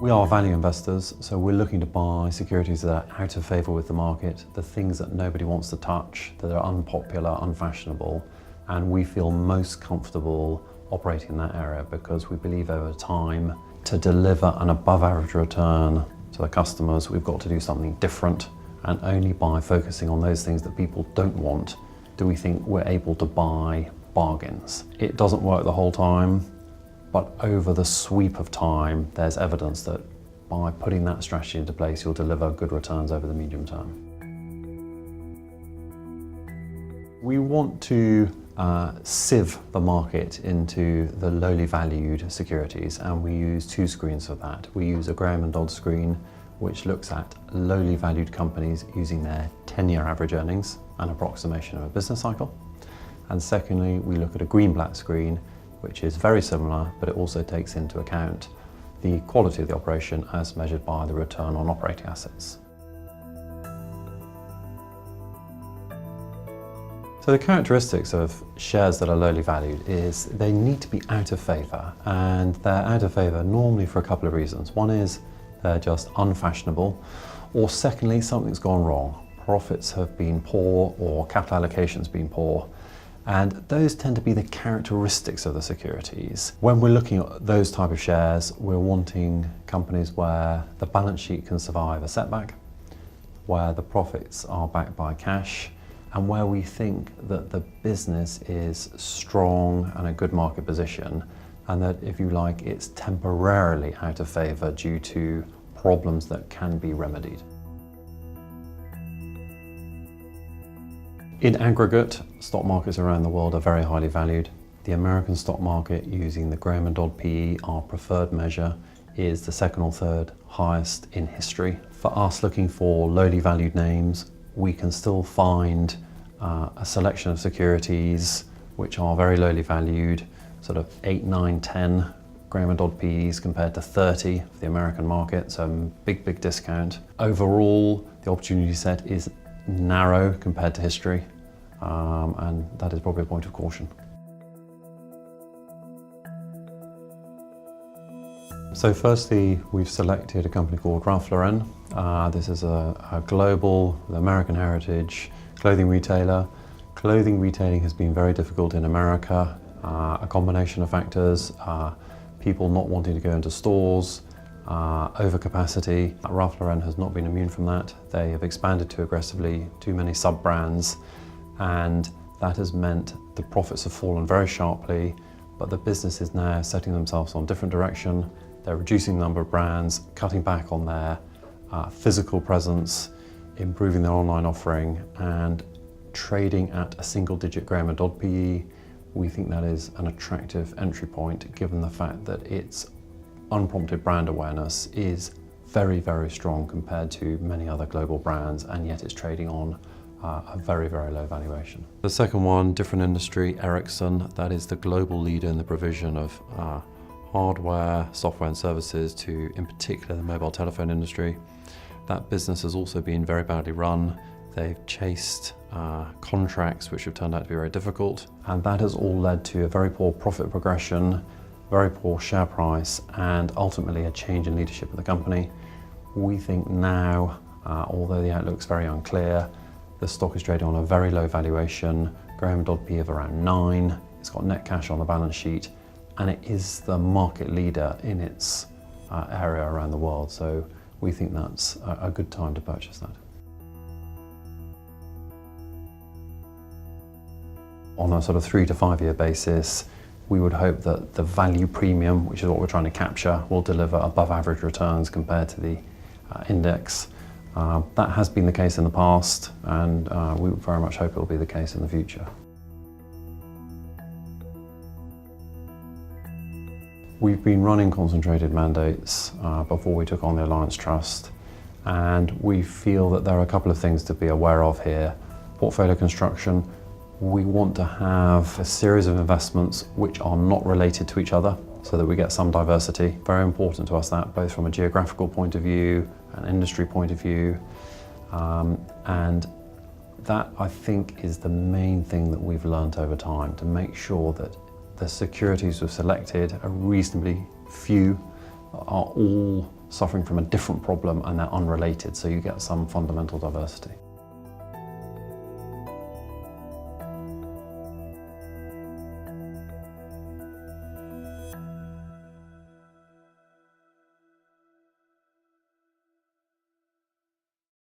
We are value investors, so we're looking to buy securities that are out of favour with the market, the things that nobody wants to touch, that are unpopular, unfashionable, and we feel most comfortable operating in that area because we believe over time to deliver an above average return to the customers, we've got to do something different, and only by focusing on those things that people don't want do we think we're able to buy bargains. It doesn't work the whole time, but over the sweep of time, there's evidence that by putting that strategy into place, you'll deliver good returns over the medium term. We want to sieve the market into the lowly valued securities, and we use two screens for that. We use a Graham and Dodd screen, which looks at lowly valued companies using their 10-year average earnings, an approximation of a business cycle. And secondly, we look at a Greenblatt screen, which is very similar, but it also takes into account the quality of the operation as measured by the return on operating assets. So the characteristics of shares that are lowly valued is they need to be out of favour, and they're out of favour normally for a couple of reasons. One is they're just unfashionable, or secondly, something's gone wrong. Profits have been poor or capital allocation's been poor. And those tend to be the characteristics of the securities. When we're looking at those type of shares, we're wanting companies where the balance sheet can survive a setback, where the profits are backed by cash, and where we think that the business is strong and a good market position, and that, if you like, it's temporarily out of favour due to problems that can be remedied. In aggregate, stock markets around the world are very highly valued. The American stock market, using the Graham and Dodd PE, our preferred measure, is the second or third highest in history. For us, looking for lowly valued names, we can still find a selection of securities which are very lowly valued, sort of 8, 9, 10 Graham and Dodd PEs compared to 30 for the American market, so big discount. Overall, the opportunity set is narrow compared to history, and that is probably a point of caution. So firstly, we've selected a company called Ralph Lauren. This is a global, American heritage clothing retailer. Clothing retailing has been very difficult in America, a combination of factors, people not wanting to go into stores, overcapacity. Ralph Lauren has not been immune from that. They have expanded too aggressively, too many sub-brands, and that has meant the profits have fallen very sharply, but the business is now setting themselves on a different direction. They're reducing the number of brands, cutting back on their physical presence, improving their online offering, and trading at a single-digit Graham and Dodd PE. We think that is an attractive entry point, given the fact that its unprompted brand awareness is very strong compared to many other global brands, and yet it's trading on a very low valuation. The second one, different industry, Ericsson. That is the global leader in the provision of hardware, software and services to, in particular, the mobile telephone industry. That business has also been very badly run. They've chased contracts which have turned out to be very difficult, and that has all led to a very poor profit progression, very poor share price, and ultimately a change in leadership of the company. We think now, although the outlook's very unclear, the stock is trading on a very low valuation, Graham and Dodd PE of around 9, it's got net cash on the balance sheet, and it is the market leader in its area around the world, so we think that's a good time to purchase that. On a sort of 3 to 5 year basis, we would hope that the value premium, which is what we're trying to capture, will deliver above average returns compared to the index. That has been the case in the past, and we very much hope it will be the case in the future. We've been running concentrated mandates before we took on the Alliance Trust, and we feel that there are a couple of things to be aware of here. Portfolio construction. We want to have a series of investments which are not related to each other, so that we get some diversity. Very important to us, that both from a geographical point of view, an industry point of view, and that, I think, is the main thing that we've learned over time, to make sure that the securities we've selected, a reasonably few, are all suffering from a different problem and they're unrelated, so you get some fundamental diversity.